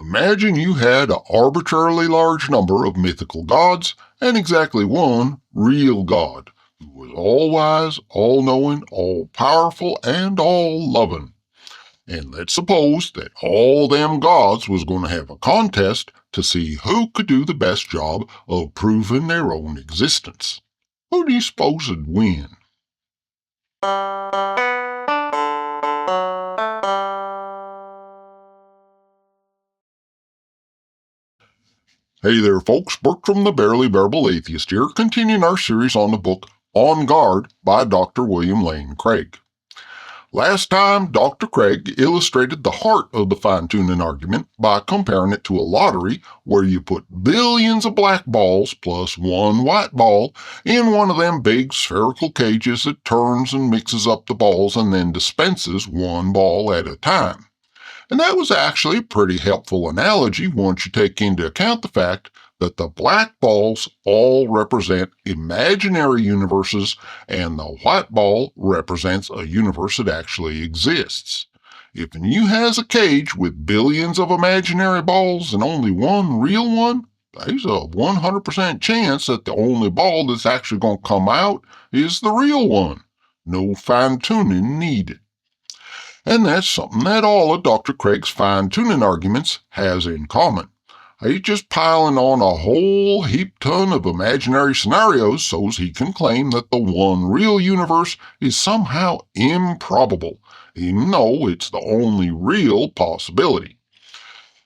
Imagine you had an arbitrarily large number of mythical gods and exactly one real god who was all-wise, all-knowing, all-powerful, and all-loving. And let's suppose that all them gods was going to have a contest to see who could do the best job of proving their own existence. Who do you suppose would win? Hey there, folks. Bertram the Barely Bearable Atheist here, continuing our series on the book On Guard by Dr. William Lane Craig. Last time, Dr. Craig illustrated the heart of the fine-tuning argument by comparing it to a lottery where you put billions of black balls plus one white ball in one of them big spherical cages that turns and mixes up the balls and then dispenses one ball at a time. And that was actually a pretty helpful analogy once you take into account the fact that the black balls all represent imaginary universes and the white ball represents a universe that actually exists. If you has a cage with billions of imaginary balls and only one real one, there's a 100% chance that the only ball that's actually going to come out is the real one. No fine-tuning needed. And that's something that all of Dr. Craig's fine-tuning arguments has in common. He's just piling on a whole heap ton of imaginary scenarios so's he can claim that the one real universe is somehow improbable, even though it's the only real possibility.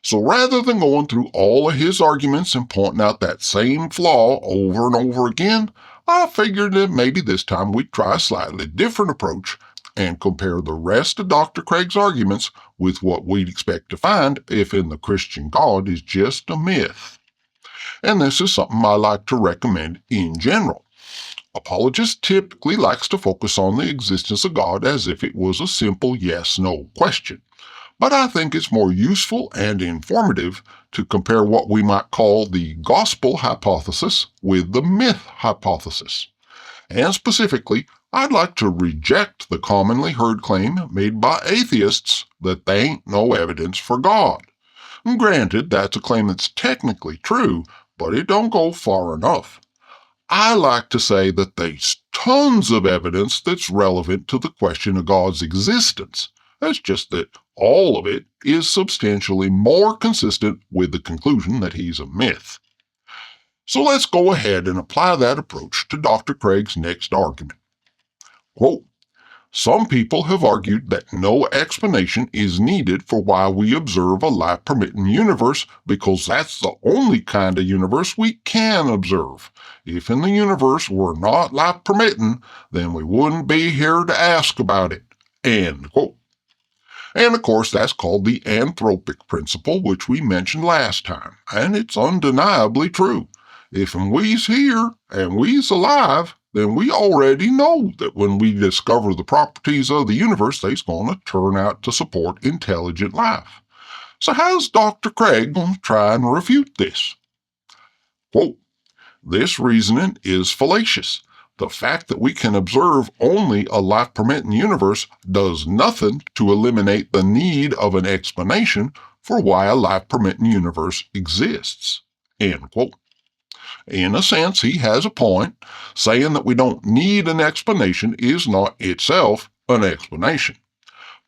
So rather than going through all of his arguments and pointing out that same flaw over and over again, I figured that maybe this time we'd try a slightly different approach and compare the rest of Dr. Craig's arguments with what we'd expect to find if in the Christian God is just a myth. And this is something I like to recommend in general. Apologists typically likes to focus on the existence of God as if it was a simple yes-no question. But I think it's more useful and informative to compare what we might call the gospel hypothesis with the myth hypothesis. And specifically, I'd like to reject the commonly heard claim made by atheists that there ain't no evidence for God. And granted, that's a claim that's technically true, but it don't go far enough. I like to say that there's tons of evidence that's relevant to the question of God's existence. It's just that all of it is substantially more consistent with the conclusion that he's a myth. So let's go ahead and apply that approach to Dr. Craig's next argument. Quote, some people have argued that no explanation is needed for why we observe a life-permitting universe because that's the only kind of universe we can observe. If in the universe were not life-permitting, then we wouldn't be here to ask about it. End quote. And of course, that's called the Anthropic Principle, which we mentioned last time, and it's undeniably true. If we's here and we's alive, then we already know that when we discover the properties of the universe, they's going to turn out to support intelligent life. So how's Dr. Craig going to try and refute this? Quote, this reasoning is fallacious. The fact that we can observe only a life-permitting universe does nothing to eliminate the need of an explanation for why a life-permitting universe exists. End quote. In a sense, he has a point. Saying that we don't need an explanation is not itself an explanation.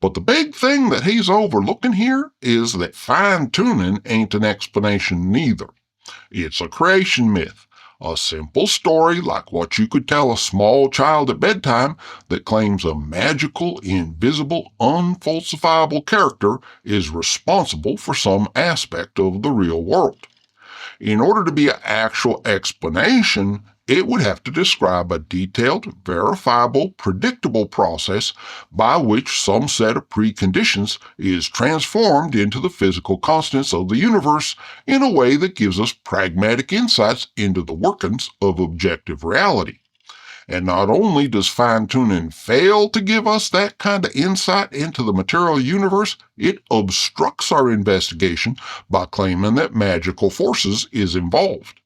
But the big thing that he's overlooking here is that fine-tuning ain't an explanation neither. It's a creation myth, a simple story like what you could tell a small child at bedtime that claims a magical, invisible, unfalsifiable character is responsible for some aspect of the real world. In order to be an actual explanation, it would have to describe a detailed, verifiable, predictable process by which some set of preconditions is transformed into the physical constants of the universe in a way that gives us pragmatic insights into the workings of objective reality. And not only does fine-tuning fail to give us that kind of insight into the material universe, it obstructs our investigation by claiming that magical forces is involved.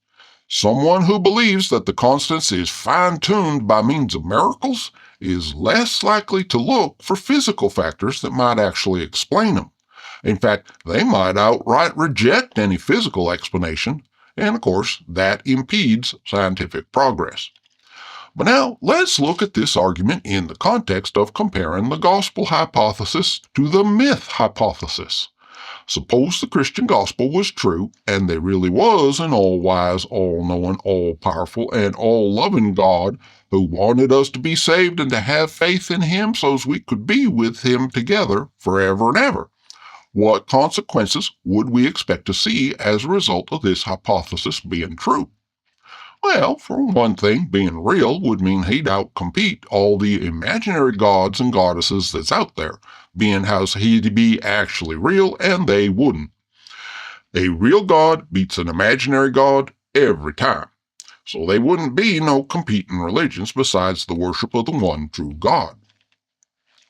Someone who believes that the constants is fine-tuned by means of miracles is less likely to look for physical factors that might actually explain them. In fact, they might outright reject any physical explanation, and of course, that impedes scientific progress. But now, let's look at this argument in the context of comparing the gospel hypothesis to the myth hypothesis. Suppose the Christian gospel was true, and there really was an all-wise, all-knowing, all-powerful, and all-loving God who wanted us to be saved and to have faith in Him so as we could be with Him together forever and ever. What consequences would we expect to see as a result of this hypothesis being true? Well, for one thing, being real would mean he'd outcompete all the imaginary gods and goddesses that's out there, being how he'd be actually real and they wouldn't. A real god beats an imaginary god every time. So they wouldn't be no competing religions besides the worship of the one true God.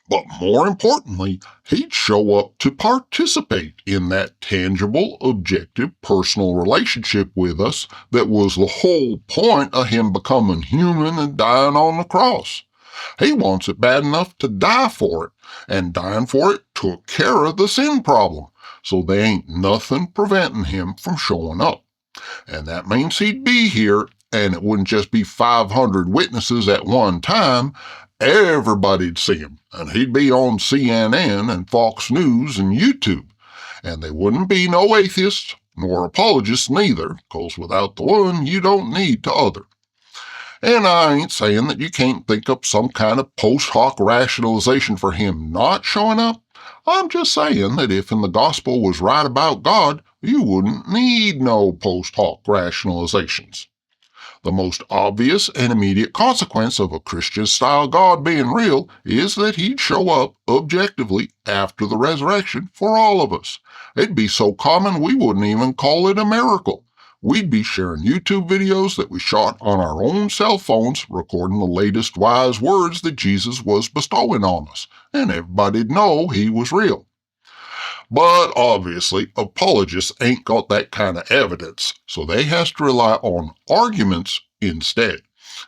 But more importantly, he'd show up to participate in that tangible, objective, personal relationship with us that was the whole point of him becoming human and dying on the cross. He wants it bad enough to die for it, and dying for it took care of the sin problem, so there ain't nothing preventing him from showing up. And that means he'd be here, and it wouldn't just be 500 witnesses at one time. Everybody'd see him, and he'd be on CNN and Fox News and YouTube. And there wouldn't be no atheists, nor apologists neither, 'cause without the one, you don't need the other. And I ain't saying that you can't think up some kind of post hoc rationalization for him not showing up. I'm just saying that if in the gospel was right about God, you wouldn't need no post hoc rationalizations. The most obvious and immediate consequence of a Christian-style God being real is that he'd show up objectively after the resurrection for all of us. It'd be so common we wouldn't even call it a miracle. We'd be sharing YouTube videos that we shot on our own cell phones, recording the latest wise words that Jesus was bestowing on us, and everybody'd know he was real. But obviously, apologists ain't got that kind of evidence, so they has to rely on arguments instead.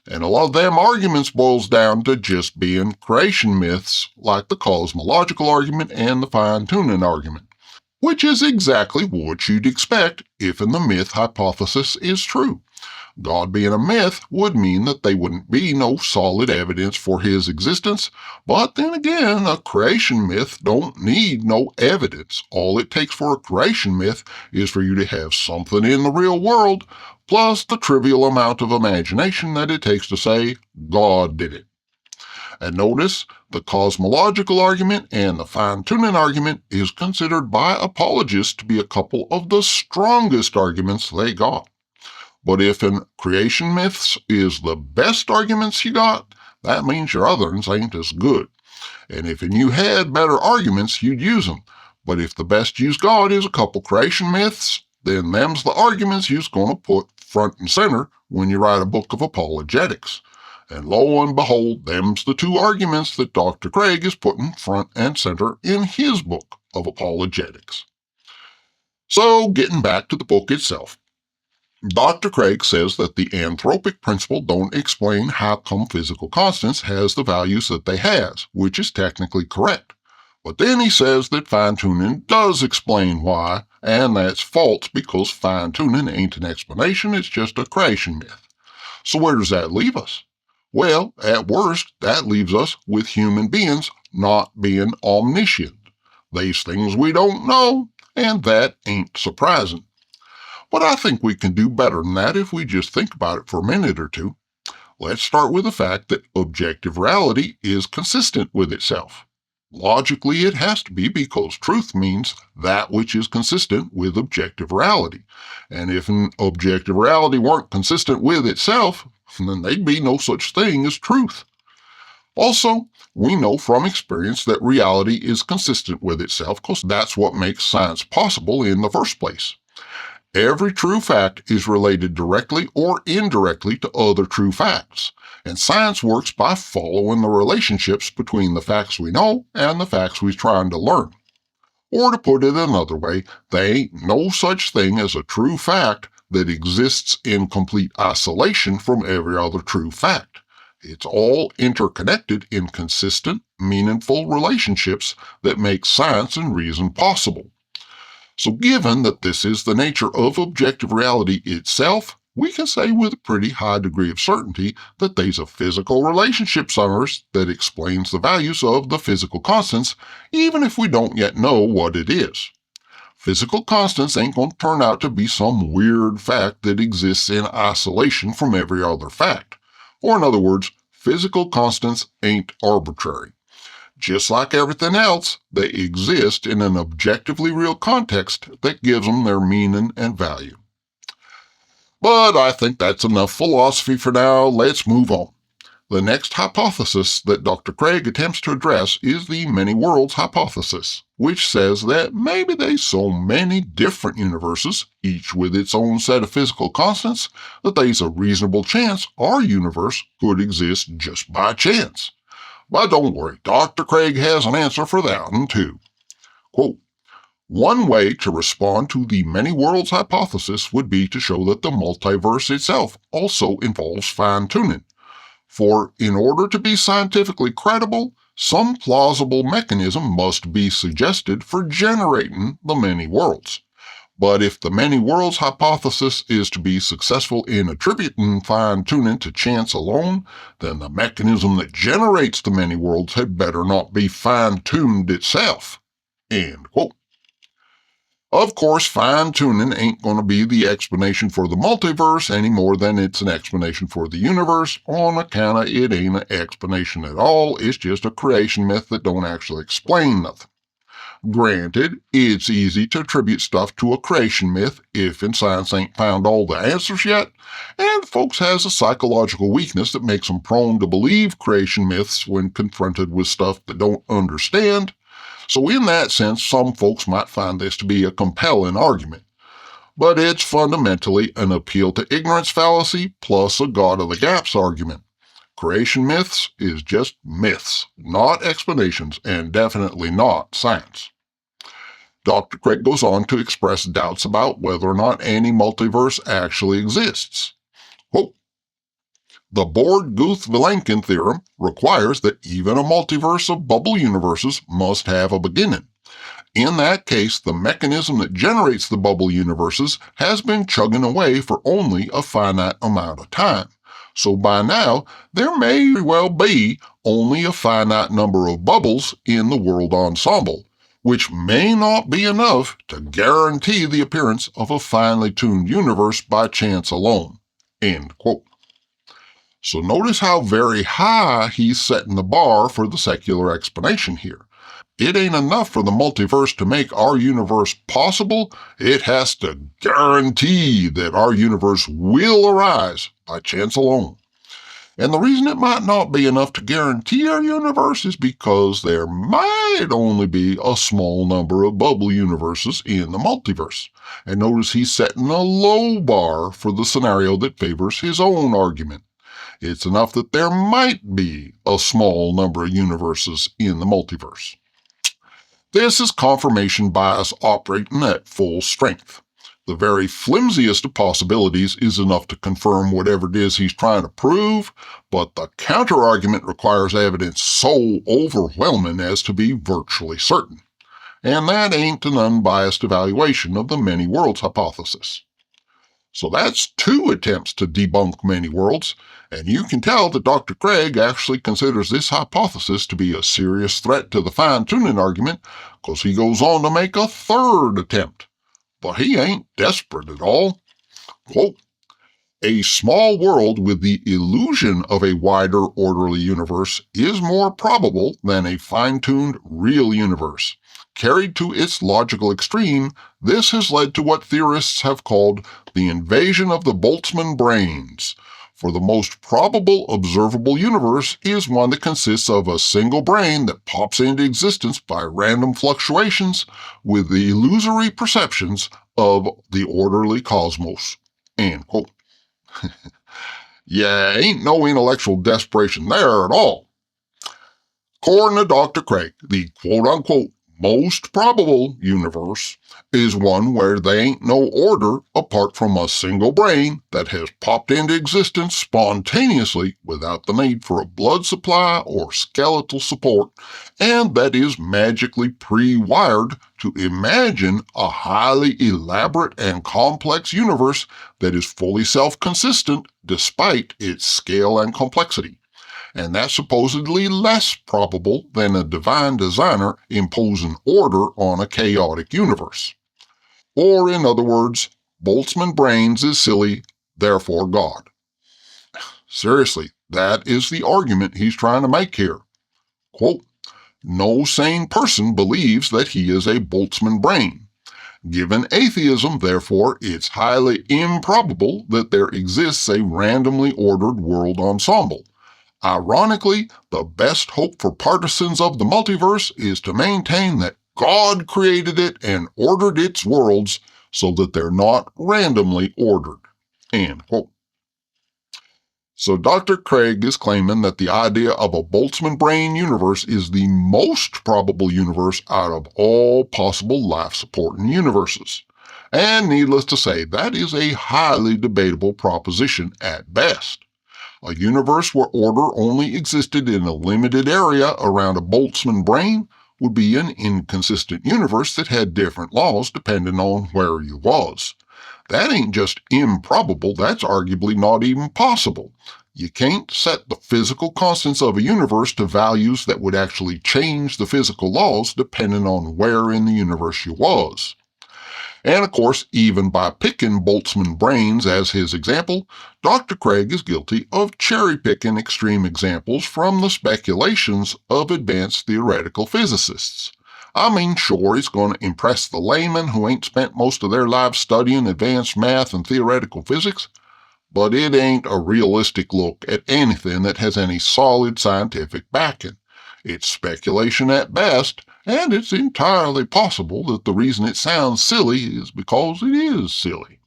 And a lot of them arguments boils down to just being creation myths, like the cosmological argument and the fine-tuning argument, which is exactly what you'd expect if the myth hypothesis is true. God being a myth would mean that there wouldn't be no solid evidence for his existence, but then again, a creation myth don't need no evidence. All it takes for a creation myth is for you to have something in the real world, plus the trivial amount of imagination that it takes to say, God did it. And notice, the cosmological argument and the fine-tuning argument is considered by apologists to be a couple of the strongest arguments they got. But if in creation myths is the best arguments you got, that means your other ones ain't as good. And if you had better arguments, you'd use them. But if the best you's got is a couple creation myths, then them's the arguments you's going to put front and center when you write a book of apologetics. And lo and behold, them's the two arguments that Dr. Craig is putting front and center in his book of apologetics. So, getting back to the book itself. Dr. Craig says that the Anthropic Principle don't explain how come physical constants has the values that they has, which is technically correct. But then he says that fine-tuning does explain why, and that's false because fine-tuning ain't an explanation, it's just a creation myth. So where does that leave us? Well, at worst, that leaves us with human beings not being omniscient. There's things we don't know, and that ain't surprising. But I think we can do better than that if we just think about it for a minute or two. Let's start with the fact that objective reality is consistent with itself. Logically, it has to be because truth means that which is consistent with objective reality. And if an objective reality weren't consistent with itself, then there'd be no such thing as truth. Also, we know from experience that reality is consistent with itself because that's what makes science possible in the first place. Every true fact is related directly or indirectly to other true facts, and science works by following the relationships between the facts we know and the facts we're trying to learn. Or to put it another way, there ain't no such thing as a true fact that exists in complete isolation from every other true fact. It's all interconnected in consistent, meaningful relationships that make science and reason possible. So given that this is the nature of objective reality itself, we can say with a pretty high degree of certainty that there's a physical relationship somewhere that explains the values of the physical constants, even if we don't yet know what it is. Physical constants ain't going to turn out to be some weird fact that exists in isolation from every other fact. Or in other words, physical constants ain't arbitrary. Just like everything else, they exist in an objectively real context that gives them their meaning and value. But I think that's enough philosophy for now. Let's move on. The next hypothesis that Dr. Craig attempts to address is the many worlds hypothesis, which says that maybe there's so many different universes, each with its own set of physical constants, that there's a reasonable chance our universe could exist just by chance. But don't worry, Dr. Craig has an answer for that one too. Quote, one way to respond to the many worlds hypothesis would be to show that the multiverse itself also involves fine-tuning. For in order to be scientifically credible, some plausible mechanism must be suggested for generating the many worlds. But if the many worlds hypothesis is to be successful in attributing fine-tuning to chance alone, then the mechanism that generates the many worlds had better not be fine-tuned itself. End quote. Of course, fine-tuning ain't going to be the explanation for the multiverse any more than it's an explanation for the universe, on account of it ain't an explanation at all. It's just a creation myth that don't actually explain nothing. Granted, it's easy to attribute stuff to a creation myth if in science ain't found all the answers yet, and folks has a psychological weakness that makes them prone to believe creation myths when confronted with stuff that don't understand. So in that sense, some folks might find this to be a compelling argument. But it's fundamentally an appeal to ignorance fallacy plus a God of the gaps argument. Creation myths is just myths, not explanations, and definitely not science. Dr. Craig goes on to express doubts about whether or not any multiverse actually exists. Quote, the Borg-Guth-Vilenkin theorem requires that even a multiverse of bubble universes must have a beginning. In that case, the mechanism that generates the bubble universes has been chugging away for only a finite amount of time. So by now, there may well be only a finite number of bubbles in the world ensemble, which may not be enough to guarantee the appearance of a finely tuned universe by chance alone. End quote. So notice how very high he's setting the bar for the secular explanation here. It ain't enough for the multiverse to make our universe possible. It has to guarantee that our universe will arise by chance alone. And the reason it might not be enough to guarantee our universe is because there might only be a small number of bubble universes in the multiverse. And notice he's setting a low bar for the scenario that favors his own argument. It's enough that there might be a small number of universes in the multiverse. This is confirmation bias operating at full strength. The very flimsiest of possibilities is enough to confirm whatever it is he's trying to prove, but the counter-argument requires evidence so overwhelming as to be virtually certain. And that ain't an unbiased evaluation of the many worlds hypothesis. So that's 2 attempts to debunk many worlds, and you can tell that Dr. Craig actually considers this hypothesis to be a serious threat to the fine-tuning argument, because he goes on to make a 3rd attempt. But he ain't desperate at all. Quote, a small world with the illusion of a wider orderly universe is more probable than a fine-tuned real universe. Carried to its logical extreme, this has led to what theorists have called the invasion of the Boltzmann brains. For the most probable observable universe is one that consists of a single brain that pops into existence by random fluctuations with the illusory perceptions of the orderly cosmos. End quote. Yeah, ain't no intellectual desperation there at all. According to Dr. Craig, the quote-unquote most probable universe is one where there ain't no order apart from a single brain that has popped into existence spontaneously without the need for a blood supply or skeletal support, and that is magically pre-wired to imagine a highly elaborate and complex universe that is fully self-consistent despite its scale and complexity. And that's supposedly less probable than a divine designer imposing order on a chaotic universe. Or, in other words, Boltzmann brains is silly, therefore God. Seriously, that is the argument he's trying to make here. Quote, no sane person believes that he is a Boltzmann brain. Given atheism, therefore, it's highly improbable that there exists a randomly ordered world ensemble. Ironically, the best hope for partisans of the multiverse is to maintain that God created it and ordered its worlds so that they're not randomly ordered. End quote. So Dr. Craig is claiming that the idea of a Boltzmann brain universe is the most probable universe out of all possible life-supporting universes. And needless to say, that is a highly debatable proposition at best. A universe where order only existed in a limited area around a Boltzmann brain would be an inconsistent universe that had different laws depending on where you was. That ain't just improbable, that's arguably not even possible. You can't set the physical constants of a universe to values that would actually change the physical laws depending on where in the universe you was. And of course, even by picking Boltzmann brains as his example, Dr. Craig is guilty of cherry-picking extreme examples from the speculations of advanced theoretical physicists. I mean, sure, he's going to impress the layman who ain't spent most of their lives studying advanced math and theoretical physics, but it ain't a realistic look at anything that has any solid scientific backing. It's speculation at best, and it's entirely possible that the reason it sounds silly is because it is silly.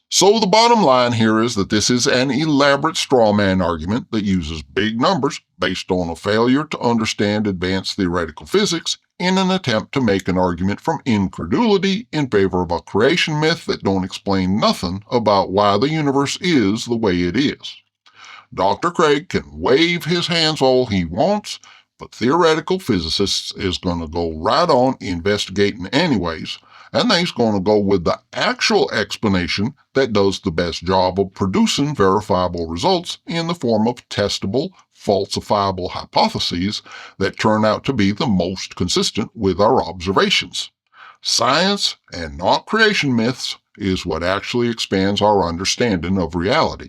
So the bottom line here is that this is an elaborate straw man argument that uses big numbers based on a failure to understand advanced theoretical physics in an attempt to make an argument from incredulity in favor of a creation myth that don't explain nothing about why the universe is the way it is. Dr. Craig can wave his hands all he wants, but theoretical physicists is going to go right on investigating anyways, and they's going to go with the actual explanation that does the best job of producing verifiable results in the form of testable, falsifiable hypotheses that turn out to be the most consistent with our observations. Science, and not creation myths, is what actually expands our understanding of reality.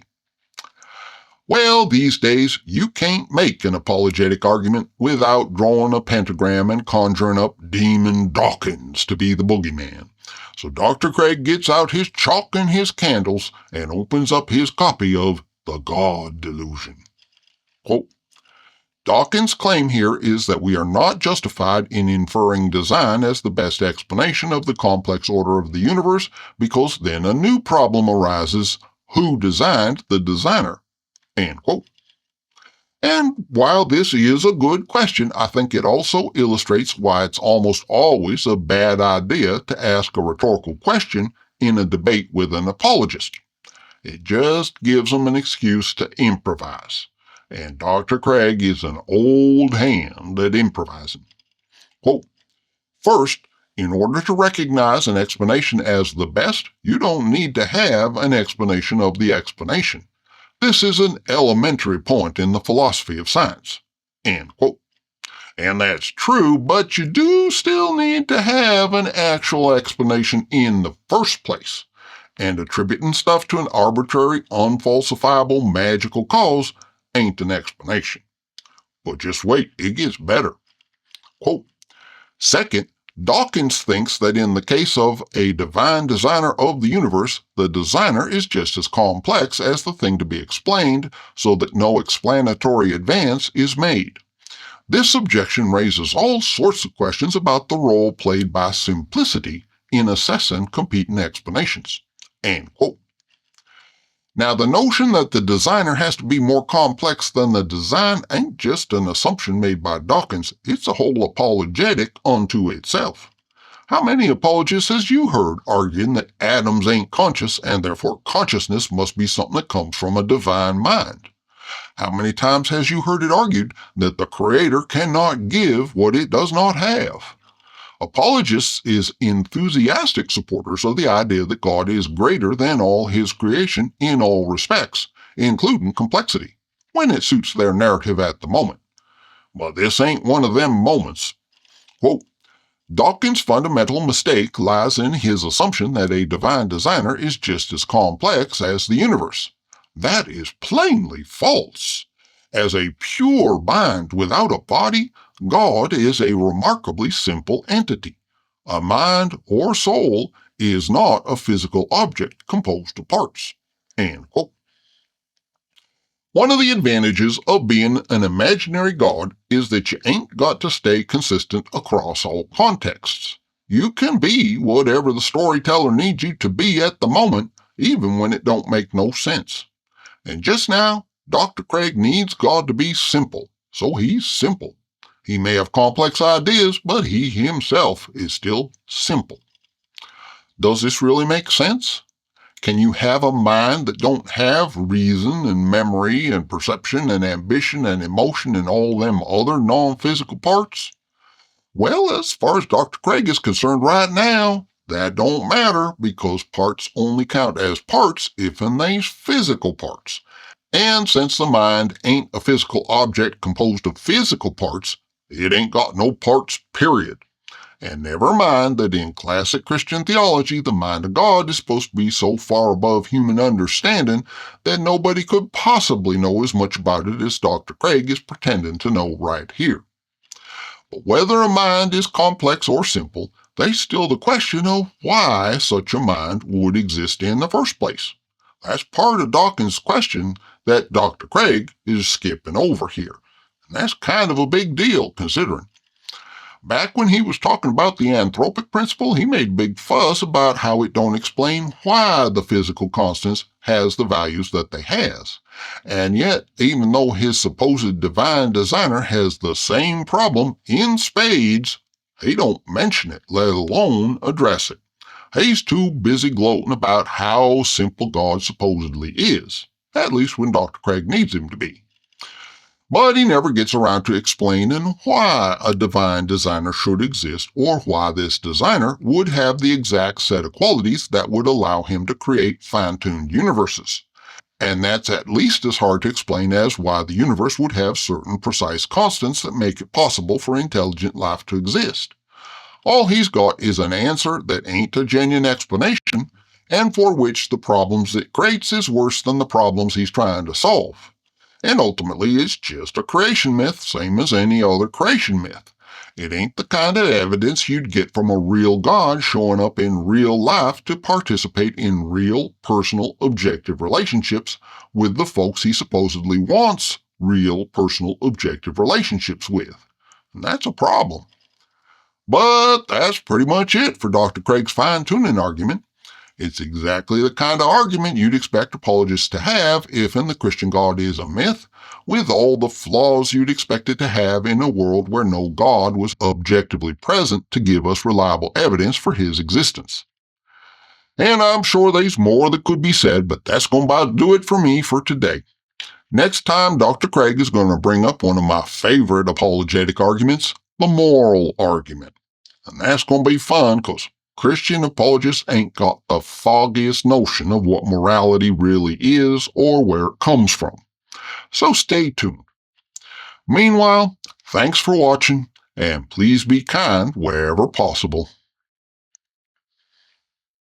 Well, these days, you can't make an apologetic argument without drawing a pentagram and conjuring up Demon Dawkins to be the boogeyman. So Dr. Craig gets out his chalk and his candles and opens up his copy of The God Delusion. Quote, Dawkins' claim here is that we are not justified in inferring design as the best explanation of the complex order of the universe because then a new problem arises: who designed the designer? End quote. And while this is a good question, I think it also illustrates why it's almost always a bad idea to ask a rhetorical question in a debate with an apologist. It just gives them an excuse to improvise. And Dr. Craig is an old hand at improvising. Quote, first, in order to recognize an explanation as the best, you don't need to have an explanation of the explanation. This is an elementary point in the philosophy of science. End quote. And that's true, but you do still need to have an actual explanation in the first place. And attributing stuff to an arbitrary, unfalsifiable, magical cause ain't an explanation. But just wait, it gets better. Quote, second, Dawkins thinks that in the case of a divine designer of the universe, the designer is just as complex as the thing to be explained, so that no explanatory advance is made. This objection raises all sorts of questions about the role played by simplicity in assessing competing explanations. End quote. Now, the notion that the designer has to be more complex than the design ain't just an assumption made by Dawkins, it's a whole apologetic unto itself. How many apologists has you heard arguing that atoms ain't conscious and therefore consciousness must be something that comes from a divine mind? How many times has you heard it argued that the Creator cannot give what it does not have? Apologists is enthusiastic supporters of the idea that God is greater than all his creation in all respects, including complexity, when it suits their narrative at the moment. But this ain't one of them moments. Quote, Dawkins' fundamental mistake lies in his assumption that a divine designer is just as complex as the universe. That is plainly false. As a pure mind without a body, God is a remarkably simple entity. A mind or soul is not a physical object composed of parts. End quote. One of the advantages of being an imaginary God is that you ain't got to stay consistent across all contexts. You can be whatever the storyteller needs you to be at the moment, even when it don't make no sense. And just now, Dr. Craig needs God to be simple, so he's simple. He may have complex ideas, but he himself is still simple. Does this really make sense? Can you have a mind that don't have reason and memory and perception and ambition and emotion and all them other non-physical parts? Well, as far as Dr. Craig is concerned right now, that don't matter because parts only count as parts if and they's physical parts. And since the mind ain't a physical object composed of physical parts, it ain't got no parts, period. And never mind that in classic Christian theology, the mind of God is supposed to be so far above human understanding that nobody could possibly know as much about it as Dr. Craig is pretending to know right here. But whether a mind is complex or simple, there's still the question of why such a mind would exist in the first place. That's part of Dawkins' question that Dr. Craig is skipping over here. And that's kind of a big deal considering. Back when he was talking about the Anthropic Principle, he made big fuss about how it don't explain why the physical constants has the values that they has. And yet, even though his supposed divine designer has the same problem in spades, he don't mention it, let alone address it. He's too busy gloating about how simple God supposedly is, at least when Dr. Craig needs him to be. But he never gets around to explaining why a divine designer should exist or why this designer would have the exact set of qualities that would allow him to create fine-tuned universes. And that's at least as hard to explain as why the universe would have certain precise constants that make it possible for intelligent life to exist. All he's got is an answer that ain't a genuine explanation, and for which the problems it creates is worse than the problems he's trying to solve. And ultimately, it's just a creation myth, same as any other creation myth. It ain't the kind of evidence you'd get from a real God showing up in real life to participate in real, personal, objective relationships with the folks he supposedly wants real, personal, objective relationships with. And that's a problem. But that's pretty much it for Dr. Craig's fine-tuning argument. It's exactly the kind of argument you'd expect apologists to have if the Christian God is a myth, with all the flaws you'd expect it to have in a world where no God was objectively present to give us reliable evidence for his existence. And I'm sure there's more that could be said, but that's going to about do it for me for today. Next time, Dr. Craig is going to bring up one of my favorite apologetic arguments, the moral argument. And that's going to be fun because Christian apologists ain't got the foggiest notion of what morality really is or where it comes from. So stay tuned. Meanwhile, thanks for watching, and please be kind wherever possible.